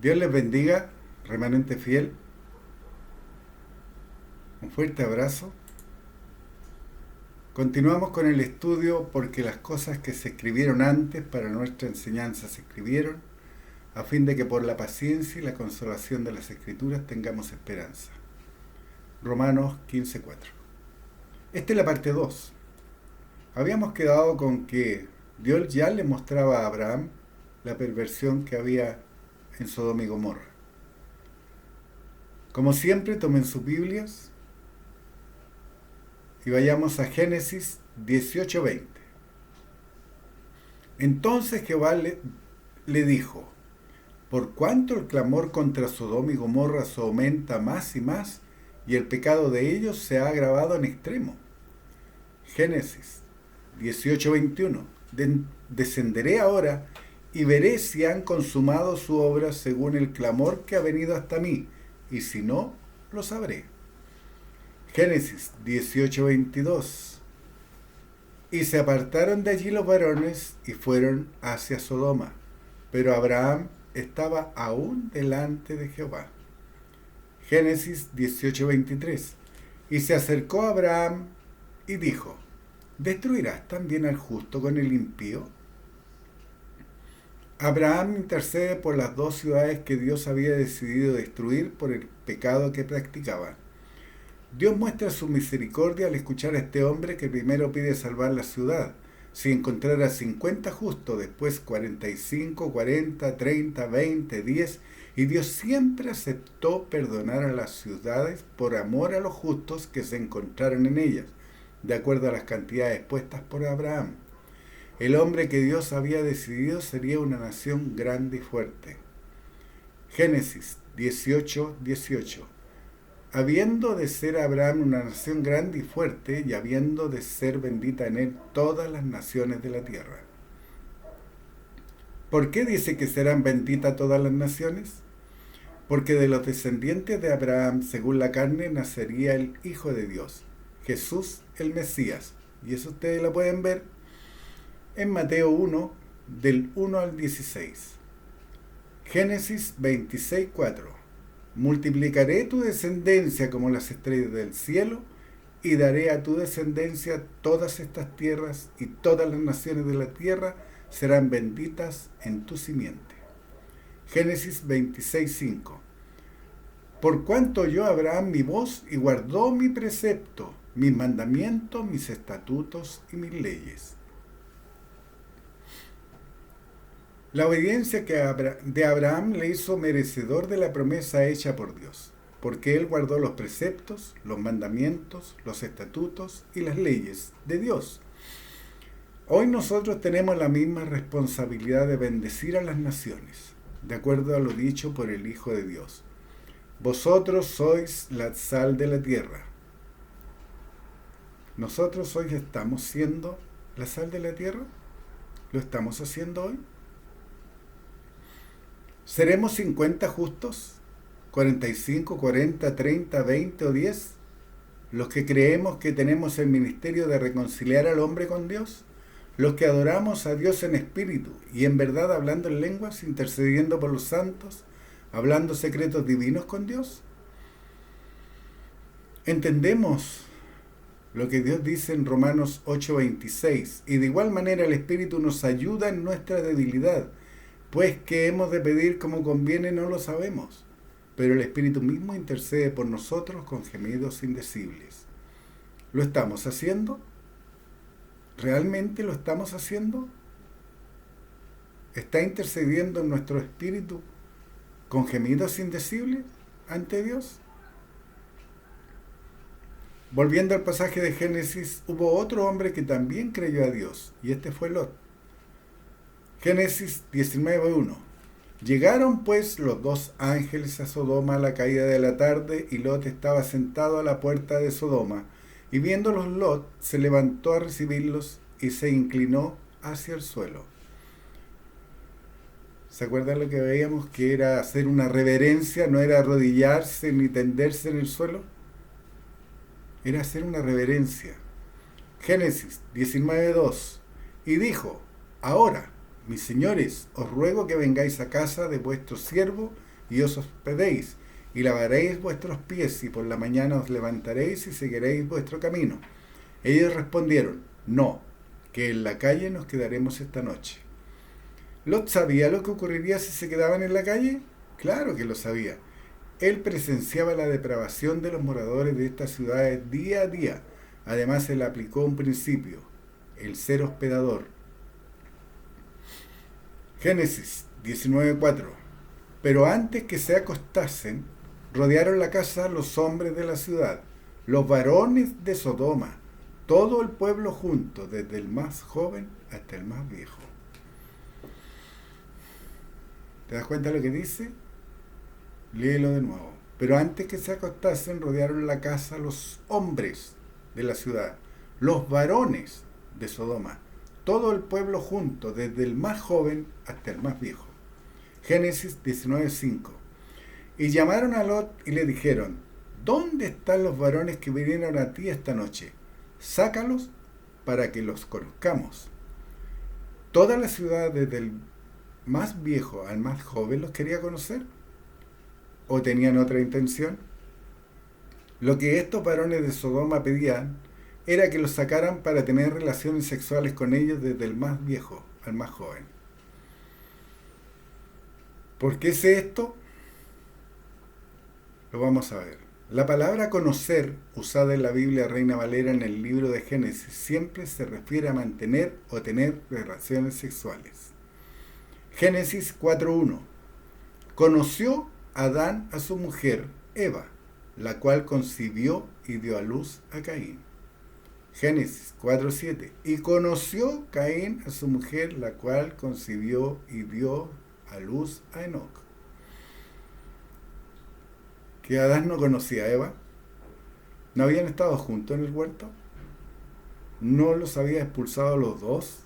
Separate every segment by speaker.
Speaker 1: Dios les bendiga, remanente fiel. Un fuerte abrazo. Continuamos con el estudio porque las cosas que se escribieron antes para nuestra enseñanza se escribieron, a fin de que por la paciencia y la consolación de las Escrituras tengamos esperanza. Romanos 15:4. Esta es la parte 2. Habíamos quedado con que Dios ya le mostraba a Abraham la perversión que había en Sodoma y Gomorra. Como siempre, tomen sus Biblias y vayamos a Génesis 18:20. Entonces Jehová le dijo: por cuanto el clamor contra Sodoma y Gomorra se aumenta más y más, y el pecado de ellos se ha agravado en extremo. Génesis 18:21. Descenderé ahora y veré si han consumado su obra según el clamor que ha venido hasta mí, y si no, lo sabré. Génesis 18:22. Y se apartaron de allí los varones y fueron hacia Sodoma, pero Abraham estaba aún delante de Jehová. Génesis 18:23. Y se acercó a Abraham y dijo: ¿destruirás también al justo con el impío? Abraham intercede por las dos ciudades que Dios había decidido destruir por el pecado que practicaban. Dios muestra su misericordia al escuchar a este hombre que primero pide salvar la ciudad. Si encontrara 50 justos, después 45, 40, 30, 20, 10, y Dios siempre aceptó perdonar a las ciudades por amor a los justos que se encontraron en ellas, de acuerdo a las cantidades puestas por Abraham. El hombre que Dios había decidido sería una nación grande y fuerte. Génesis 18:18. Habiendo de ser Abraham una nación grande y fuerte, y habiendo de ser bendita en él todas las naciones de la tierra. ¿Por qué dice que serán benditas todas las naciones? Porque de los descendientes de Abraham, según la carne, nacería el Hijo de Dios, Jesús el Mesías. Y eso ustedes lo pueden ver en Mateo 1, del 1 al 16. Génesis 26:4. Multiplicaré tu descendencia como las estrellas del cielo, y daré a tu descendencia todas estas tierras, y todas las naciones de la tierra serán benditas en tu simiente. Génesis 26:5. Por cuanto oyó Abraham mi voz y guardó mi precepto, mis mandamientos, mis estatutos y mis leyes. La obediencia de Abraham le hizo merecedor de la promesa hecha por Dios, porque él guardó los preceptos, los mandamientos, los estatutos y las leyes de Dios. Hoy nosotros tenemos la misma responsabilidad de bendecir a las naciones, de acuerdo a lo dicho por el Hijo de Dios. Vosotros sois la sal de la tierra. ¿Nosotros hoy estamos siendo la sal de la tierra? ¿Lo estamos haciendo hoy? ¿Seremos 50 justos? ¿45, 40, 30, 20 o 10? ¿Los que creemos que tenemos el ministerio de reconciliar al hombre con Dios? ¿Los que adoramos a Dios en espíritu y en verdad hablando en lenguas, intercediendo por los santos, hablando secretos divinos con Dios? Entendemos lo que Dios dice en Romanos 8:26, y de igual manera el Espíritu nos ayuda en nuestra debilidad, pues que hemos de pedir como conviene no lo sabemos, pero el Espíritu mismo intercede por nosotros con gemidos indecibles. ¿Lo estamos haciendo? ¿Realmente lo estamos haciendo? ¿Está intercediendo en nuestro espíritu con gemidos indecibles ante Dios? Volviendo al pasaje de Génesis, hubo otro hombre que también creyó a Dios, y este fue Lot. Génesis 19:1. Llegaron pues los dos ángeles a Sodoma a la caída de la tarde, y Lot estaba sentado a la puerta de Sodoma, y viéndolos Lot se levantó a recibirlos y se inclinó hacia el suelo. ¿Se acuerdan lo que veíamos? Que era hacer una reverencia, no era arrodillarse ni tenderse en el suelo. Era hacer una reverencia. Génesis 19:2. Y dijo: ahora, mis señores, os ruego que vengáis a casa de vuestro siervo y os hospedéis, y lavaréis vuestros pies, y por la mañana os levantaréis y seguiréis vuestro camino. Ellos respondieron, no, que en la calle nos quedaremos esta noche. ¿Lot sabía lo que ocurriría si se quedaban en la calle? Claro que lo sabía. Él presenciaba la depravación de los moradores de estas ciudades día a día. Además, él aplicó un principio, el ser hospedador. Génesis 19:4. Pero antes que se acostasen, rodearon la casa los hombres de la ciudad, los varones de Sodoma, todo el pueblo junto, desde el más joven hasta el más viejo. ¿Te das cuenta de lo que dice? Léelo de nuevo. Pero antes que se acostasen, rodearon la casa los hombres de la ciudad, los varones de Sodoma, todo el pueblo junto, desde el más joven hasta el más viejo. Génesis 19:5. Y llamaron a Lot y le dijeron, ¿dónde están los varones que vinieron a ti esta noche? Sácalos para que los conozcamos. Toda la ciudad, desde el más viejo al más joven, los quería conocer. ¿O tenían otra intención? Lo que estos varones de Sodoma pedían era que los sacaran para tener relaciones sexuales con ellos desde el más viejo al más joven. ¿Por qué sé esto? Lo vamos a ver. La palabra conocer, usada en la Biblia Reina Valera en el libro de Génesis, siempre se refiere a mantener o tener relaciones sexuales. Génesis 4:1. Conoció Adán a su mujer, Eva, la cual concibió y dio a luz a Caín. Génesis 4:7. Y conoció Caín a su mujer, la cual concibió y dio a luz a Enoc. ¿Que Adán no conocía a Eva? ¿No habían estado juntos en el huerto? ¿No los había expulsado a los dos?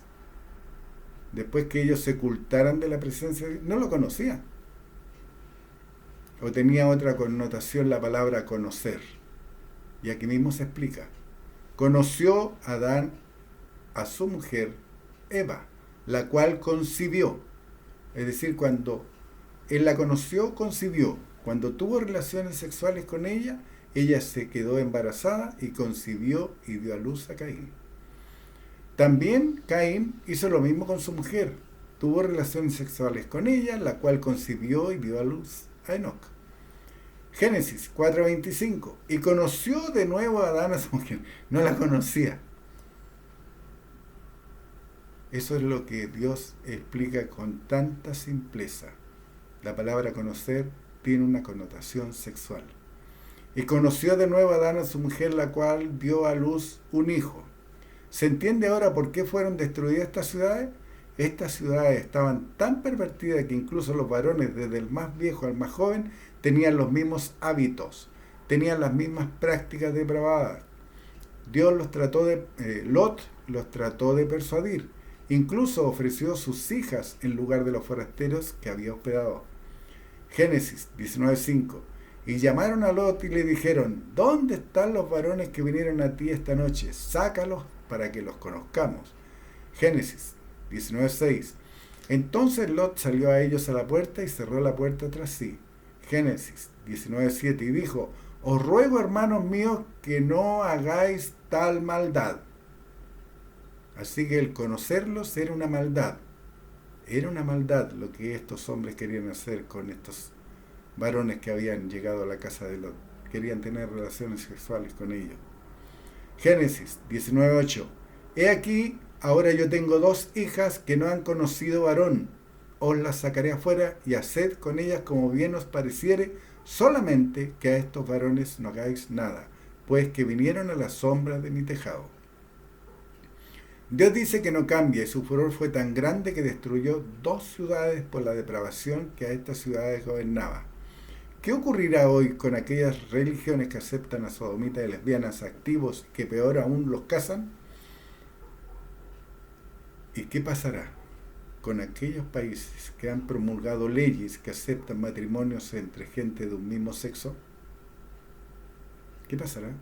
Speaker 1: Después que ellos se ocultaran de la presencia de Dios, no lo conocían. ¿O tenía otra connotación la palabra conocer? Y aquí mismo se explica. Conoció Adán a su mujer, Eva, la cual concibió. Es decir, cuando él la conoció, concibió. Cuando tuvo relaciones sexuales con ella, ella se quedó embarazada y concibió y dio a luz a Caín. También Caín hizo lo mismo con su mujer. Tuvo relaciones sexuales con ella, la cual concibió y dio a luz a Enoc. Génesis 4:25. Y conoció de nuevo a Adán a su mujer. No la conocía. Eso es lo que Dios explica con tanta simpleza. La palabra conocer tiene una connotación sexual. Y conoció de nuevo a Adán a su mujer, la cual dio a luz un hijo. ¿Se entiende ahora por qué fueron destruidas estas ciudades? Estas ciudades estaban tan pervertidas que incluso los varones, desde el más viejo al más joven, tenían los mismos hábitos, tenían las mismas prácticas depravadas. Dios Lot los trató de persuadir. Incluso ofreció sus hijas en lugar de los forasteros que había hospedado. Génesis 19:5. Y llamaron a Lot y le dijeron, ¿dónde están los varones que vinieron a ti esta noche? Sácalos para que los conozcamos. Génesis 19:6. Entonces Lot salió a ellos a la puerta y cerró la puerta tras sí. Génesis 19:7. Y dijo, os ruego, hermanos míos, que no hagáis tal maldad. Así que el conocerlos era una maldad. Era una maldad lo que estos hombres querían hacer con estos varones que habían llegado a la casa de Lot. Querían tener relaciones sexuales con ellos. Génesis 19:8. He aquí, ahora yo tengo 2 hijas que no han conocido varón. Os las sacaré afuera y haced con ellas como bien os pareciere, solamente que a estos varones no hagáis nada, pues que vinieron a la sombra de mi tejado. Dios dice que no cambia y su furor fue tan grande que destruyó 2 ciudades por la depravación que a estas ciudades gobernaba. ¿Qué ocurrirá hoy con aquellas religiones que aceptan a sodomitas y lesbianas activos y que peor aún los casan? ¿Y qué pasará con aquellos países que han promulgado leyes que aceptan matrimonios entre gente de un mismo sexo? ¿Qué pasará?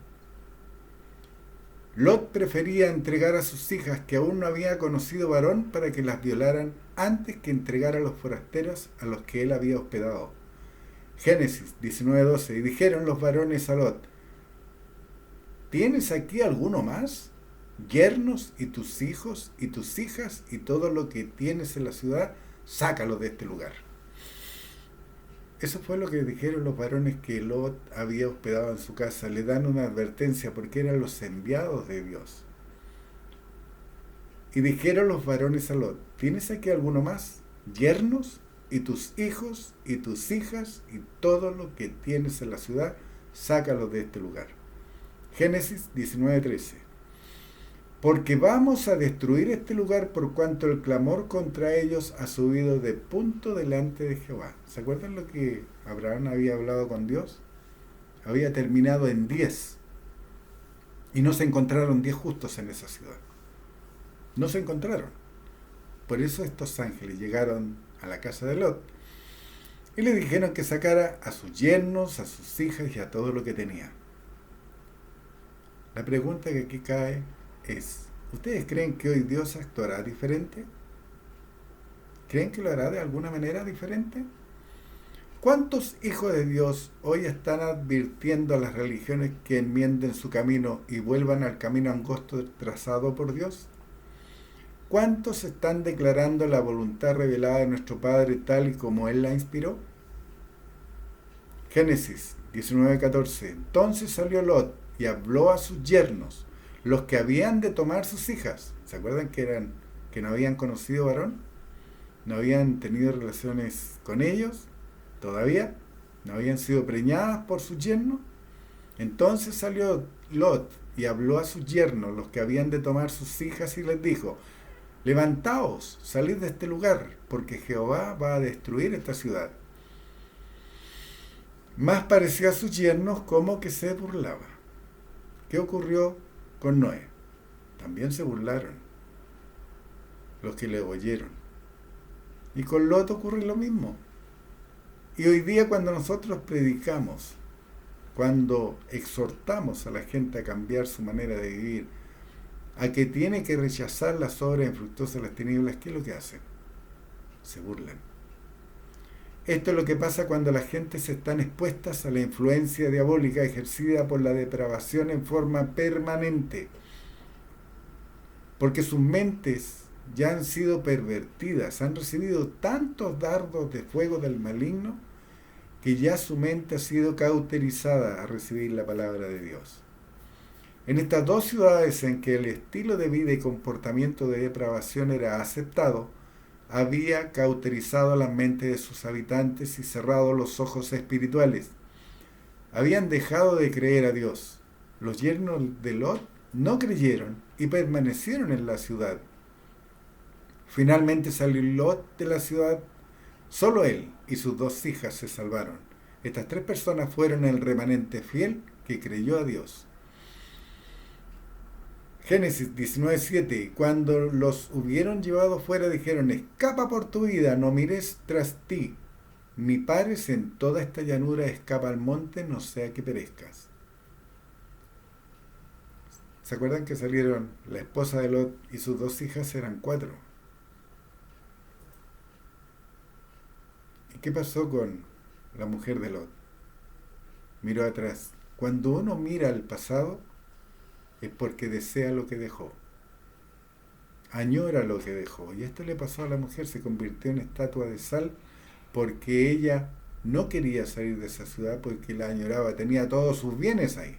Speaker 1: Lot prefería entregar a sus hijas que aún no había conocido varón para que las violaran antes que entregar a los forasteros a los que él había hospedado. Génesis 19:12. Y dijeron los varones a Lot: ¿tienes aquí alguno más? Yernos y tus hijos y tus hijas y todo lo que tienes en la ciudad, sácalo de este lugar. Eso fue lo que dijeron los varones que Lot había hospedado en su casa. Le dan una advertencia porque eran los enviados de Dios. Y dijeron los varones a Lot: ¿tienes aquí alguno más? Yernos y tus hijos y tus hijas y todo lo que tienes en la ciudad, sácalo de este lugar. Génesis 19:13. Porque vamos a destruir este lugar por cuanto el clamor contra ellos ha subido de punto delante de Jehová. ¿Se acuerdan lo que Abraham había hablado con Dios? Había terminado en 10. Y no se encontraron 10 justos en esa ciudad. No se encontraron. Por eso estos ángeles llegaron a la casa de Lot y le dijeron que sacara a sus yernos, a sus hijas y a todo lo que tenía. La pregunta que aquí cae es: ¿ustedes creen que hoy Dios actuará diferente? ¿Creen que lo hará de alguna manera diferente? ¿Cuántos hijos de Dios hoy están advirtiendo a las religiones que enmienden su camino y vuelvan al camino angosto trazado por Dios? ¿Cuántos están declarando la voluntad revelada de nuestro Padre tal y como Él la inspiró? Génesis 19:14. Entonces salió Lot y habló a sus yernos, los que habían de tomar sus hijas. ¿Se acuerdan que no habían conocido varón? ¿No habían tenido relaciones con ellos? ¿Todavía? ¿No habían sido preñadas por sus yernos? Entonces salió Lot y habló a sus yernos, los que habían de tomar sus hijas, y les dijo: levantaos, salid de este lugar, porque Jehová va a destruir esta ciudad. Más parecía a sus yernos como que se burlaba. ¿Qué ocurrió con Noé? También se burlaron los que le oyeron. Y con Lot ocurre lo mismo. Y hoy día, cuando nosotros predicamos, cuando exhortamos a la gente a cambiar su manera de vivir, a que tiene que rechazar las obras infructuosas de las tinieblas, ¿qué es lo que hacen? Se burlan. Esto es lo que pasa cuando la gente se están expuestas a la influencia diabólica ejercida por la depravación en forma permanente, porque sus mentes ya han sido pervertidas, han recibido tantos dardos de fuego del maligno que ya su mente ha sido cauterizada a recibir la palabra de Dios. En estas dos ciudades en que el estilo de vida y comportamiento de depravación era aceptado, había cauterizado la mente de sus habitantes y cerrado los ojos espirituales. Habían dejado de creer a Dios. Los yernos de Lot no creyeron y permanecieron en la ciudad. Finalmente salió Lot de la ciudad. Solo él y sus dos hijas se salvaron. Estas 3 personas fueron el remanente fiel que creyó a Dios. Génesis 19:7. Cuando los hubieron llevado fuera, dijeron: escapa por tu vida, no mires tras ti, ni pares en toda esta llanura, escapa al monte, no sea que perezcas. ¿Se acuerdan que salieron la esposa de Lot y sus 2 hijas? Eran 4. ¿Y qué pasó con la mujer de Lot? Miró atrás. Cuando uno mira al pasado, es porque desea lo que dejó. Añora lo que dejó. Y esto le pasó a la mujer, se convirtió en estatua de sal porque ella no quería salir de esa ciudad porque la añoraba, tenía todos sus bienes ahí.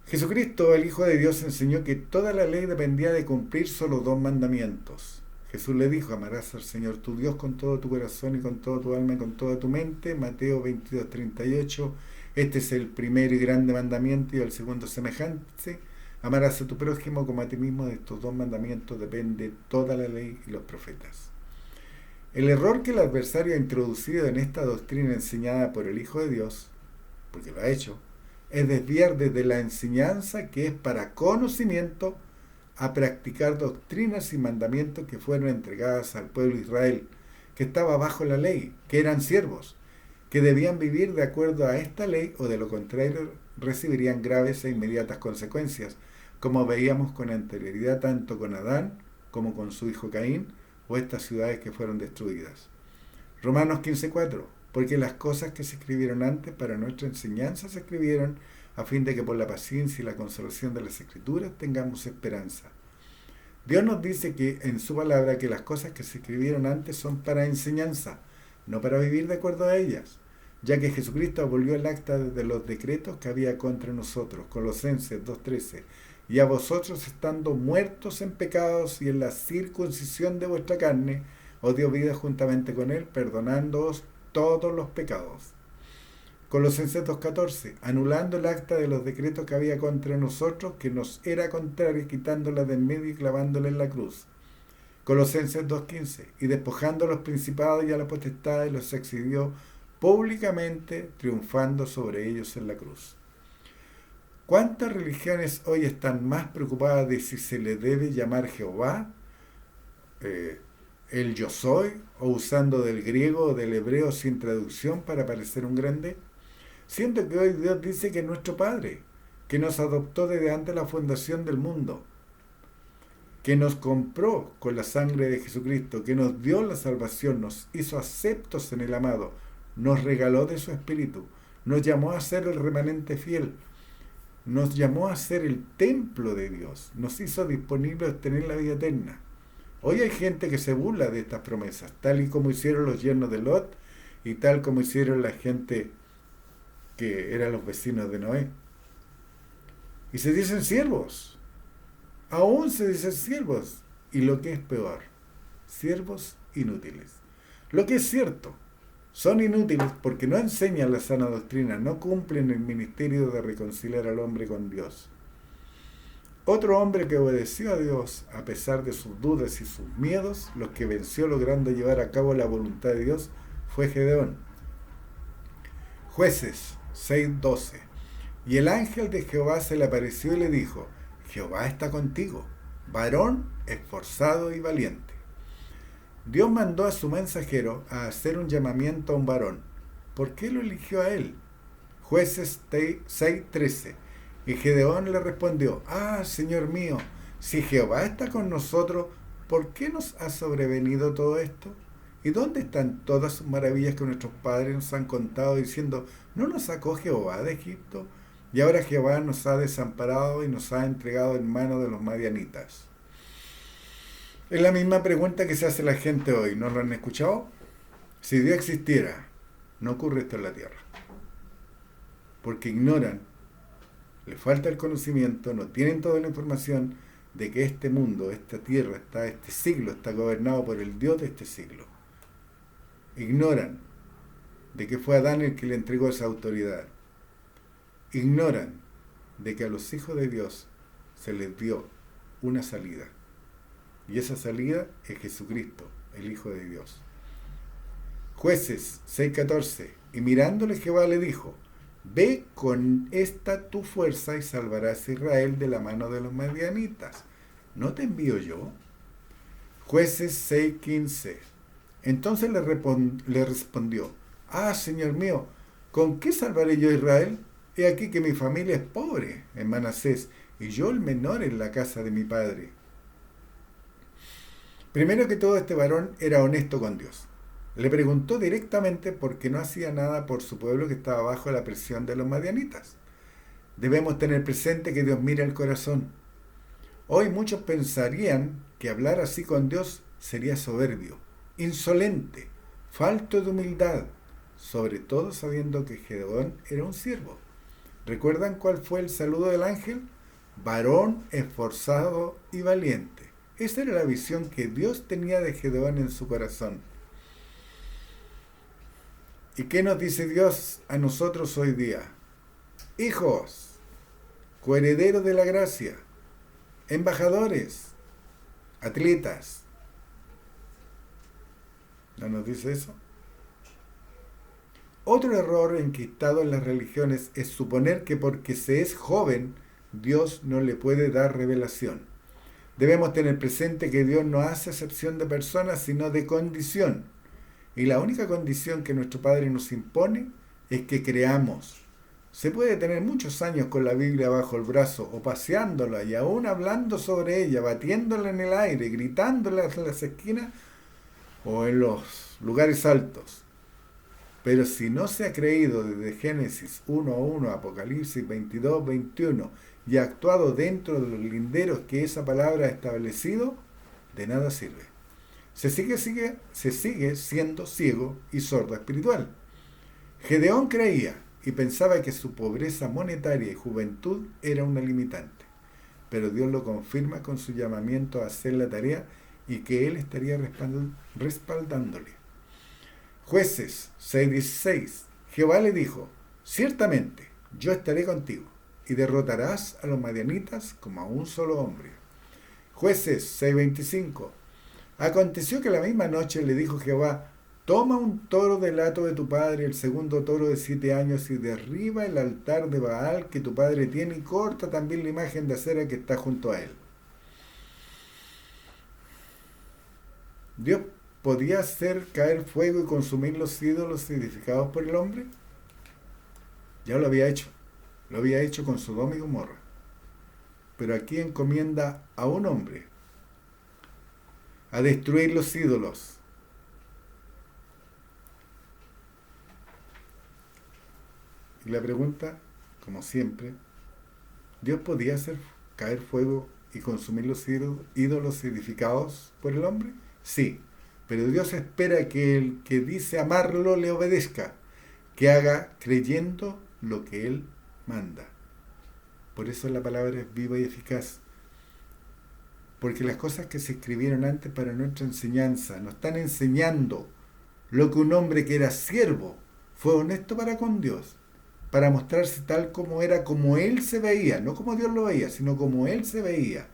Speaker 1: Jesucristo, el Hijo de Dios, enseñó que toda la ley dependía de cumplir solo 2 mandamientos. Jesús le dijo: amarás al Señor tu Dios con todo tu corazón y con toda tu alma y con toda tu mente. Mateo 22:38. Este es el primer y grande mandamiento, y el segundo semejante: amarás a tu prójimo como a ti mismo. De estos 2 mandamientos depende toda la ley y los profetas. El error que el adversario ha introducido en esta doctrina enseñada por el Hijo de Dios, porque lo ha hecho, es desviar desde la enseñanza que es para conocimiento a practicar doctrinas y mandamientos que fueron entregadas al pueblo de Israel, que estaba bajo la ley, que eran siervos, que debían vivir de acuerdo a esta ley, o de lo contrario recibirían graves e inmediatas consecuencias, como veíamos con anterioridad tanto con Adán como con su hijo Caín, o estas ciudades que fueron destruidas. Romanos 15:4. porque las cosas que se escribieron antes para nuestra enseñanza se escribieron a fin de que por la paciencia y la consolación de las Escrituras tengamos esperanza. Dios nos dice que en su palabra que las cosas que se escribieron antes son para enseñanza, no para vivir de acuerdo a ellas, ya que Jesucristo abolió el acta de los decretos que había contra nosotros, Colosenses 2:13, y a vosotros estando muertos en pecados y en la circuncisión de vuestra carne, os dio vida juntamente con él, perdonándoos todos los pecados. Colosenses 2:14, anulando el acta de los decretos que había contra nosotros, que nos era contraria, quitándola de en medio y clavándola en la cruz. Colosenses 2:15, y despojando a los principados y a las potestades, los exhibió públicamente, triunfando sobre ellos en la cruz. ¿Cuántas religiones hoy están más preocupadas de si se le debe llamar Jehová, el yo soy, o usando del griego o del hebreo sin traducción para parecer un grande? Siento que hoy Dios dice que es nuestro Padre, que nos adoptó desde antes de la fundación del mundo, que nos compró con la sangre de Jesucristo, que nos dio la salvación, nos hizo aceptos en el amado, nos regaló de su Espíritu, nos llamó a ser el remanente fiel, nos llamó a ser el templo de Dios, nos hizo disponible a obtener la vida eterna. Hoy hay gente que se burla de estas promesas, tal y como hicieron los yernos de Lot y tal como hicieron la gente que eran los vecinos de Noé. Y se dicen siervos, aún se dicen siervos, y lo que es peor, siervos inútiles. Lo que es cierto, son inútiles porque no enseñan la sana doctrina, no cumplen el ministerio de reconciliar al hombre con Dios. Otro hombre que obedeció a Dios a pesar de sus dudas y sus miedos, los que venció logrando llevar a cabo la voluntad de Dios, fue Gedeón. Jueces 6:12. Y el ángel de Jehová se le apareció y le dijo: Jehová está contigo, varón esforzado y valiente. Dios mandó a su mensajero a hacer un llamamiento a un varón. ¿Por qué lo eligió a él? Jueces 6:13. Y Gedeón le respondió: Señor mío, si Jehová está con nosotros, ¿por qué nos ha sobrevenido todo esto? ¿Y dónde están todas sus maravillas que nuestros padres nos han contado, diciendo: ¿no nos sacó Jehová de Egipto? Y ahora Jehová nos ha desamparado y nos ha entregado en manos de los madianitas. Es la misma pregunta que se hace la gente hoy, ¿no lo han escuchado? Si Dios existiera, no ocurre esto en la tierra. Porque ignoran, les falta el conocimiento, no tienen toda la información de que este mundo, esta tierra, este siglo está gobernado por el Dios de este siglo. Ignoran de que fue Adán el que le entregó esa autoridad. Ignoran de que a los hijos de Dios se les dio una salida. Y esa salida es Jesucristo, el Hijo de Dios. Jueces 6:14. Y mirándole Jehová le dijo: Ve con esta tu fuerza y salvarás a Israel de la mano de los madianitas. ¿No te envío yo? Jueces 6:15. Entonces le respondió: Señor mío, ¿con qué salvaré yo a Israel? He aquí que mi familia es pobre en Manasés, y yo el menor en la casa de mi padre. Primero que todo, este varón era honesto con Dios. Le preguntó directamente por qué no hacía nada por su pueblo que estaba bajo la presión de los madianitas. Debemos tener presente que Dios mira el corazón. Hoy muchos pensarían que hablar así con Dios sería soberbio, insolente, falto de humildad, sobre todo sabiendo que Gedeón era un siervo. ¿Recuerdan cuál fue el saludo del ángel? Varón esforzado y valiente. Esa era la visión que Dios tenía de Gedeón en su corazón. ¿Y qué nos dice Dios a nosotros hoy día? Hijos, coherederos de la gracia, embajadores, atletas. ¿No nos dice eso? Otro error enquistado en las religiones es suponer que porque se es joven, Dios no le puede dar revelación. Debemos tener presente que Dios no hace excepción de personas, sino de condición. Y la única condición que nuestro Padre nos impone es que creamos. Se puede tener muchos años con la Biblia bajo el brazo, o paseándola y aún hablando sobre ella, batiéndola en el aire, gritándola en las esquinas o en los lugares altos. Pero si no se ha creído desde Génesis 1:1, Apocalipsis 22:21 y ha actuado dentro de los linderos que esa palabra ha establecido, de nada sirve. Se sigue siendo ciego y sordo espiritual. Gedeón creía y pensaba que su pobreza monetaria y juventud era una limitante, pero Dios lo confirma con su llamamiento a hacer la tarea y que él estaría respaldándole. Jueces 6:16. Jehová le dijo: ciertamente yo estaré contigo y derrotarás a los madianitas como a un solo hombre. Jueces 6:25. Aconteció que la misma noche le dijo Jehová: toma un toro del hato de tu padre, el segundo toro de 7 años, y derriba el altar de Baal que tu padre tiene, y corta también la imagen de acera que está junto a él. ¿Dios podía hacer caer fuego y consumir los ídolos edificados por el hombre? Ya lo había hecho. Lo había hecho con Sodoma y Gomorra. Pero aquí encomienda a un hombre a destruir los ídolos. Y la pregunta, como siempre, ¿Dios podía hacer caer fuego y consumir los ídolos edificados por el hombre? Sí, pero Dios espera que el que dice amarlo le obedezca, que haga creyendo lo que Él manda. Por eso la palabra es viva y eficaz. Porque las cosas que se escribieron antes para nuestra enseñanza nos están enseñando lo que un hombre que era siervo fue honesto para con Dios, para mostrarse tal como era, como él se veía, no como Dios lo veía, sino como él se veía,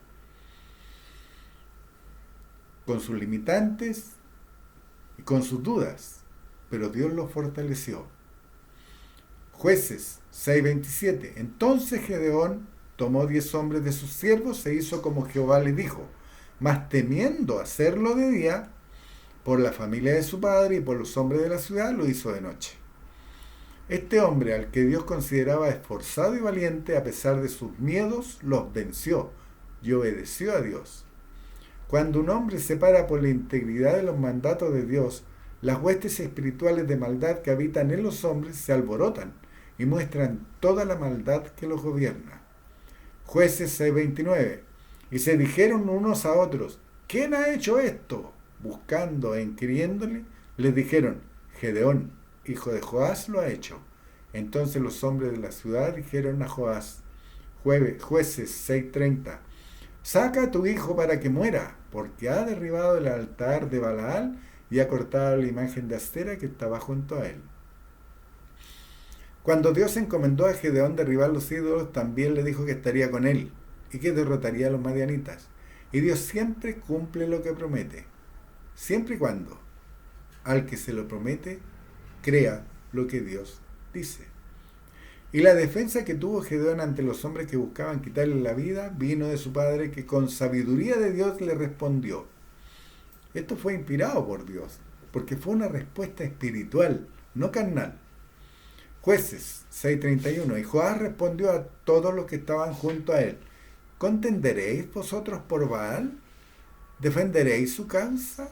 Speaker 1: con sus limitantes y con sus dudas, pero Dios lo fortaleció. Jueces 6:27. Entonces Gedeón tomó 10 hombres de sus siervos e hizo como Jehová le dijo, mas temiendo hacerlo de día, por la familia de su padre y por los hombres de la ciudad, lo hizo de noche. Este hombre, al que Dios consideraba esforzado y valiente, a pesar de sus miedos, los venció y obedeció a Dios. Cuando un hombre se para por la integridad de los mandatos de Dios, las huestes espirituales de maldad que habitan en los hombres se alborotan y muestran toda la maldad que los gobierna. Jueces 6:29. Y se dijeron unos a otros: ¿quién ha hecho esto? Buscando e inquiriéndole, les dijeron: Gedeón, hijo de Joás, lo ha hecho. Entonces los hombres de la ciudad dijeron a Joás, Jueces 6:30, saca a tu hijo para que muera, porque ha derribado el altar de Balaal y ha cortado la imagen de Acera que estaba junto a él. Cuando Dios encomendó a Gedeón derribar los ídolos, también le dijo que estaría con él y que derrotaría a los madianitas. Y Dios siempre cumple lo que promete, siempre y cuando al que se lo promete crea lo que Dios dice. Y la defensa que tuvo Gedeón ante los hombres que buscaban quitarle la vida vino de su padre, que con sabiduría de Dios le respondió. Esto fue inspirado por Dios, porque fue una respuesta espiritual, no carnal. Jueces 6:31. Y Joás respondió a todos los que estaban junto a él: ¿contenderéis vosotros por Baal? ¿Defenderéis su causa?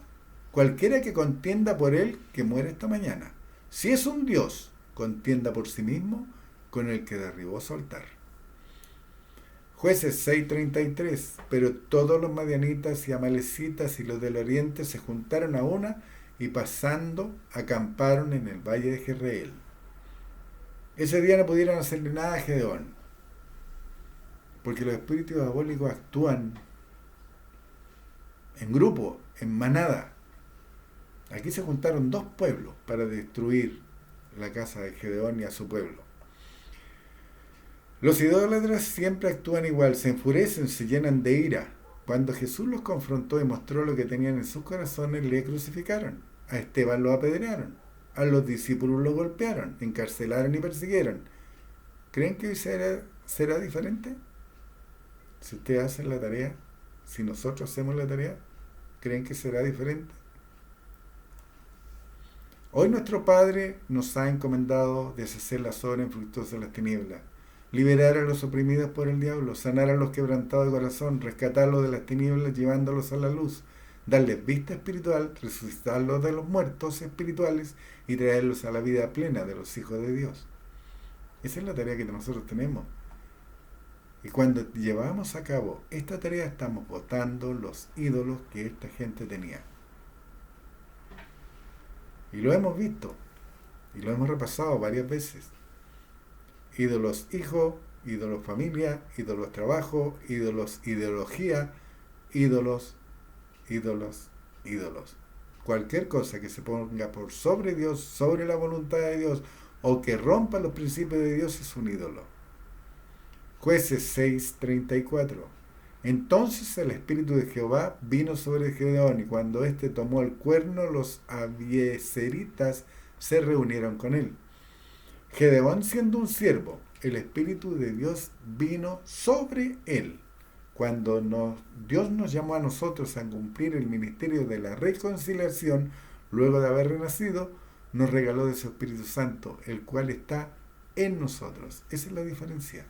Speaker 1: Cualquiera que contienda por él, que muera esta mañana. Si es un Dios, contienda por sí mismo con el que derribó su altar. Jueces 6:33. Pero todos los madianitas y amalecitas y los del oriente se juntaron a una y pasando acamparon en el valle de Jezreel. Ese día no pudieron hacerle nada a Gedeón, porque los espíritus diabólicos actúan en grupo, en manada. Aquí se juntaron 2 pueblos para destruir la casa de Gedeón y a su pueblo. Los idólatras siempre actúan igual, se enfurecen, se llenan de ira. Cuando Jesús los confrontó y mostró lo que tenían en sus corazones, le crucificaron. A Esteban lo apedrearon. A los discípulos lo golpearon, encarcelaron y persiguieron. ¿Creen que hoy será diferente? Si ustedes hacen la tarea, si nosotros hacemos la tarea, ¿creen que será diferente? Hoy nuestro Padre nos ha encomendado deshacer las obras infructuosas de las tinieblas, liberar a los oprimidos por el diablo, sanar a los quebrantados de corazón, rescatarlos de las tinieblas llevándolos a la luz, darles vista espiritual, resucitarlos de los muertos espirituales y traerlos a la vida plena de los hijos de Dios. Esa es la tarea que nosotros tenemos. Y cuando llevamos a cabo esta tarea estamos botando los ídolos que esta gente tenía. Y lo hemos visto, y lo hemos repasado varias veces. Ídolos hijo, ídolos familia, ídolos trabajo, ídolos ideología, ídolos. Cualquier cosa que se ponga por sobre Dios, sobre la voluntad de Dios, o que rompa los principios de Dios es un ídolo. Jueces 6:34. Entonces el Espíritu de Jehová vino sobre Gedeón, y cuando éste tomó el cuerno, los abiezeritas se reunieron con él. Gedeón siendo un siervo, el Espíritu de Dios vino sobre él. Cuando Dios nos llamó a nosotros a cumplir el ministerio de la reconciliación, luego de haber renacido, nos regaló de su Espíritu Santo, el cual está en nosotros. Esa es la diferencia.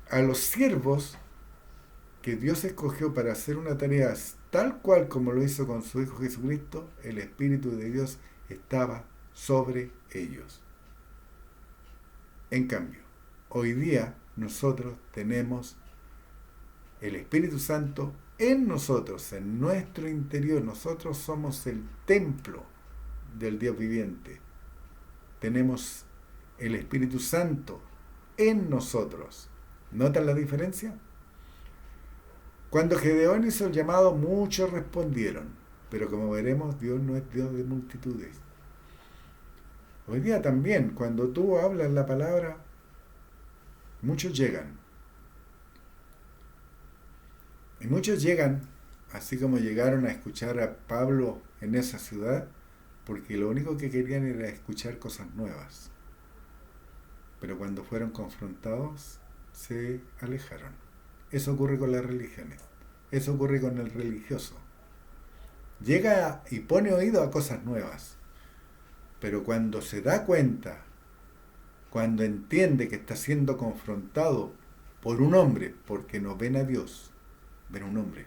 Speaker 1: A los siervos que Dios escogió para hacer una tarea tal cual como lo hizo con su Hijo Jesucristo, el Espíritu de Dios estaba sobre ellos. En cambio, hoy día nosotros tenemos el Espíritu Santo en nosotros, en nuestro interior. Nosotros somos el templo del Dios viviente. Tenemos el Espíritu Santo en nosotros. ¿Notan la diferencia? Cuando Gedeón hizo el llamado, muchos respondieron, pero como veremos, Dios no es Dios de multitudes. Hoy día también, cuando tú hablas la palabra, muchos llegan. Y muchos llegan, así como llegaron a escuchar a Pablo en esa ciudad, porque lo único que querían era escuchar cosas nuevas. Pero cuando fueron confrontados, se alejaron. Eso ocurre con las religiones. Eso ocurre con el religioso. Llega y pone oído a cosas nuevas. Pero cuando se da cuenta, cuando entiende que está siendo confrontado por un hombre, porque no ven a Dios, ven a un hombre.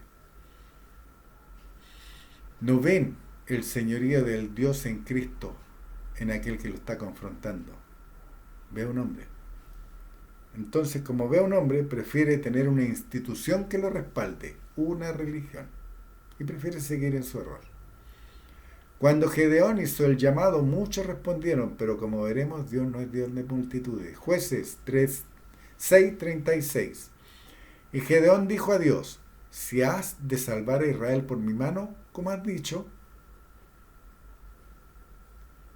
Speaker 1: No ven el señorío del Dios en Cristo en aquel que lo está confrontando. Ve a un hombre. Entonces, como ve a un hombre, prefiere tener una institución que lo respalde, una religión, y prefiere seguir en su error. Cuando Gedeón hizo el llamado, muchos respondieron, pero como veremos, Dios no es Dios de multitudes. Jueces 6:36. Y Gedeón dijo a Dios, si has de salvar a Israel por mi mano, como has dicho.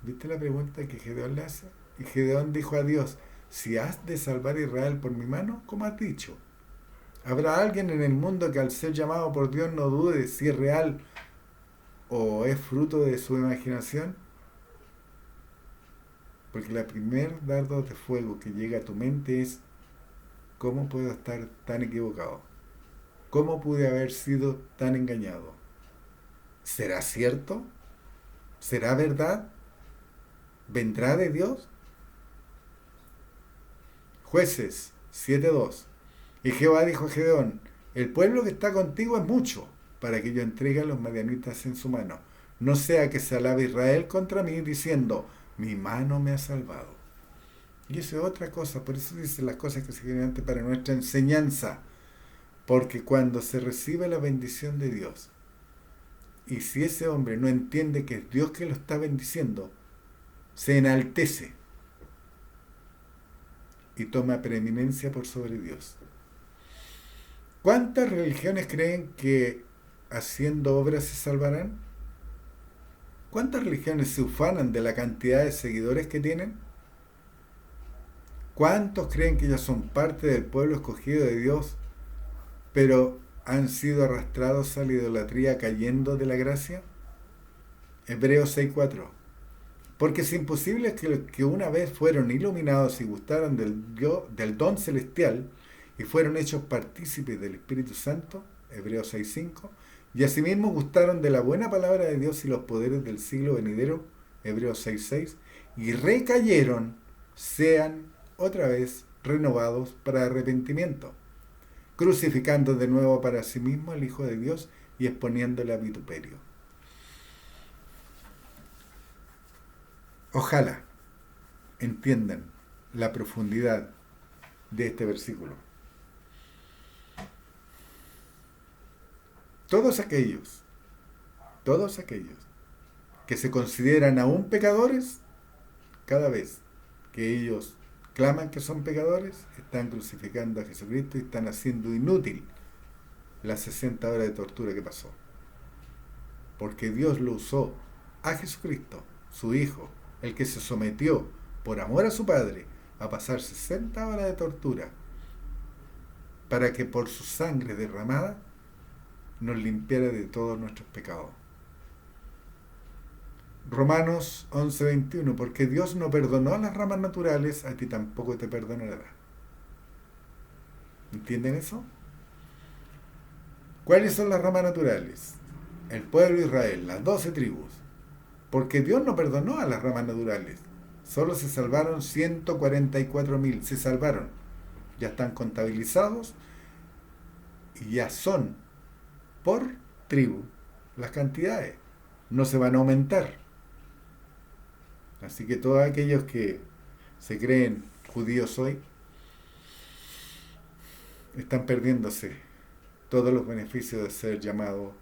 Speaker 1: ¿Viste la pregunta que Gedeón le hace? Y Gedeón dijo a Dios, si has de salvar a Israel por mi mano, como has dicho. ¿Habrá alguien en el mundo que al ser llamado por Dios no dude si es real o es fruto de su imaginación? Porque la primer dardo de fuego que llega a tu mente es, ¿cómo puedo estar tan equivocado? ¿Cómo pude haber sido tan engañado? ¿Será cierto? ¿Será verdad? ¿Vendrá de Dios? Jueces 7:2. Y Jehová dijo a Gedeón, el pueblo que está contigo es mucho, para que yo entregue a los madianitas en su mano. No sea que se alabe Israel contra mí, diciendo, mi mano me ha salvado. Y eso es otra cosa, por eso dice las cosas que se vienen antes para nuestra enseñanza. Porque cuando se recibe la bendición de Dios, y si ese hombre no entiende que es Dios que lo está bendiciendo, se enaltece y toma preeminencia por sobre Dios. ¿Cuántas religiones creen que haciendo obras se salvarán? ¿Cuántas religiones se ufanan de la cantidad de seguidores que tienen? ¿Cuántos creen que ellos son parte del pueblo escogido de Dios, pero han sido arrastrados a la idolatría cayendo de la gracia? Hebreos 6:4. Porque es imposible que una vez fueron iluminados y gustaron del don celestial y fueron hechos partícipes del Espíritu Santo, Hebreos 6:5, y asimismo gustaron de la buena palabra de Dios y los poderes del siglo venidero, Hebreos 6:6, y recayeron, sean otra vez renovados para arrepentimiento. crucificando de nuevo para sí mismo al Hijo de Dios y exponiéndole a vituperio. Ojalá entiendan la profundidad de este versículo. Todos aquellos que se consideran aún pecadores, cada vez que ellos claman que son pecadores, están crucificando a Jesucristo y están haciendo inútil las 60 horas de tortura que pasó. Porque Dios lo usó a Jesucristo, su Hijo, el que se sometió por amor a su Padre a pasar 60 horas de tortura, para que por su sangre derramada nos limpiara de todos nuestros pecados. Romanos 11:21, porque Dios no perdonó las ramas naturales, a ti tampoco te perdonará. ¿Entienden eso? ¿Cuáles son las ramas naturales? El pueblo de Israel, las 12 tribus. Porque Dios no perdonó a las ramas naturales. Solo se salvaron 144.000. Se salvaron. Ya están contabilizados y ya son por tribu las cantidades. No se van a aumentar. Así que todos aquellos que se creen judíos hoy están perdiéndose todos los beneficios de ser llamados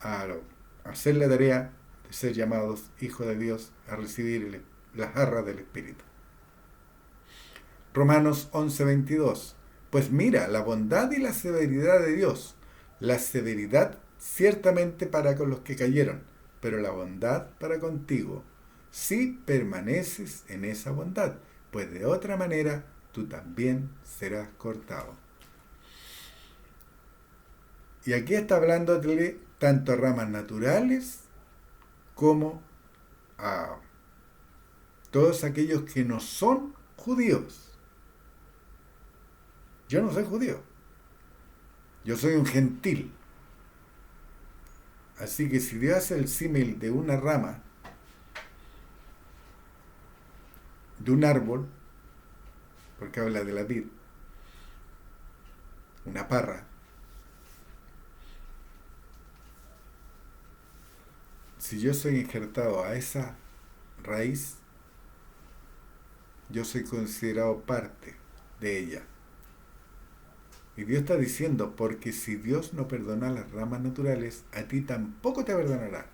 Speaker 1: a hacer la tarea de ser llamados hijos de Dios, a recibir las arras del Espíritu. Romanos 11:22. Pues mira, la bondad y la severidad de Dios. La severidad ciertamente para con los que cayeron, pero la bondad para contigo, si permaneces en esa bondad, pues de otra manera tú también serás cortado. Y aquí está hablando de tanto a ramas naturales como a todos aquellos que no son judíos. Yo no soy judío. Yo soy un gentil. Así que si Dios hace el símil de una rama, de un árbol, porque habla de la vid, una parra, si yo soy injertado a esa raíz, yo soy considerado parte de ella. Y Dios está diciendo, porque si Dios no perdona las ramas naturales, a ti tampoco te perdonará.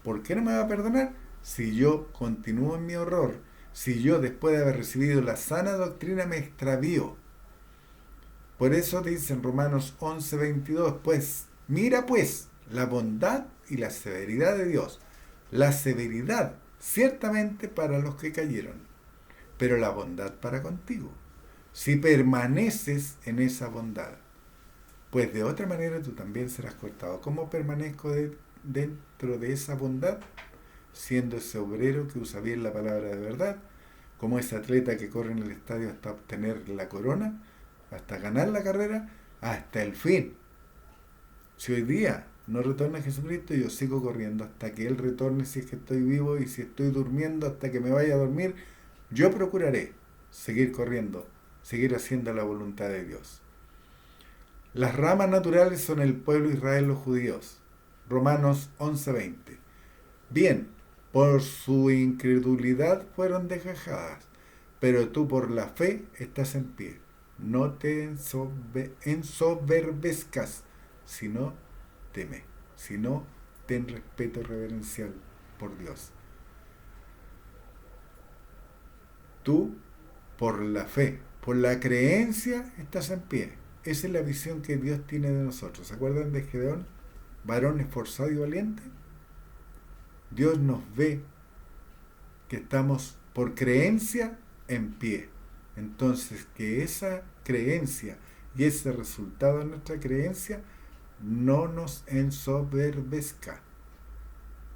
Speaker 1: ¿Por qué no me va a perdonar? Si yo continúo en mi horror, si yo después de haber recibido la sana doctrina me extravío. Por eso dice en Romanos 11:22, pues, mira pues la bondad y la severidad de Dios. La severidad ciertamente para los que cayeron, pero la bondad para contigo, si permaneces en esa bondad, pues de otra manera tú también serás cortado. ¿Cómo permanezco dentro de esa bondad? Siendo ese obrero que usa bien la palabra de verdad, como ese atleta que corre en el estadio hasta obtener la corona, hasta ganar la carrera, hasta el fin. Si hoy día no retorna Jesucristo, yo sigo corriendo hasta que Él retorne, si es que estoy vivo, y si estoy durmiendo, hasta que me vaya a dormir, yo procuraré seguir corriendo, seguir haciendo la voluntad de Dios. Las ramas naturales son el pueblo de Israel, los judíos. Romanos 11:20. Bien, por su incredulidad fueron desgajadas, pero tú por la fe estás en pie. No te ensoberbezcas, sino teme, sino ten respeto reverencial por Dios. Tú por la fe, por la creencia estás en pie. Esa es la visión que Dios tiene de nosotros. ¿Se acuerdan de Gedeón? Varón esforzado y valiente. Dios nos ve que estamos por creencia en pie. Entonces, que esa creencia y ese resultado de nuestra creencia no nos ensoberbezca,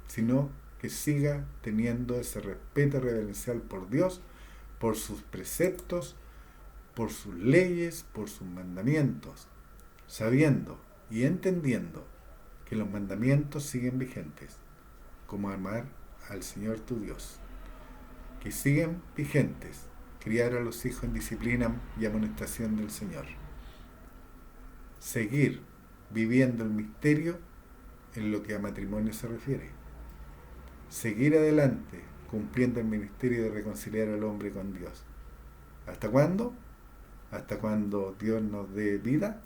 Speaker 1: sino que siga teniendo ese respeto reverencial por Dios, por sus preceptos, por sus leyes, por sus mandamientos, sabiendo y entendiendo que los mandamientos siguen vigentes, como amar al Señor tu Dios, que siguen vigentes, criar a los hijos en disciplina y amonestación del Señor. seguir viviendo el misterio en lo que a matrimonio se refiere. Seguir adelante cumpliendo el ministerio de reconciliar al hombre con Dios. ¿Hasta cuándo? Hasta cuando Dios nos dé vida,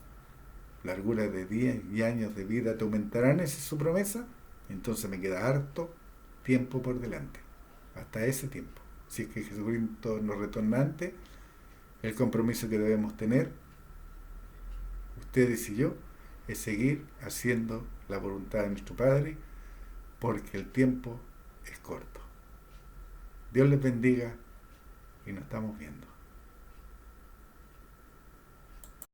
Speaker 1: largura de días y años de vida te aumentarán, esa es su promesa. Entonces me queda harto tiempo por delante. Hasta ese tiempo. Si es que Jesucristo nos retorna antes, el compromiso que debemos tener, ustedes y yo, es seguir haciendo la voluntad de nuestro Padre, porque el tiempo es corto. Dios les bendiga y nos estamos viendo.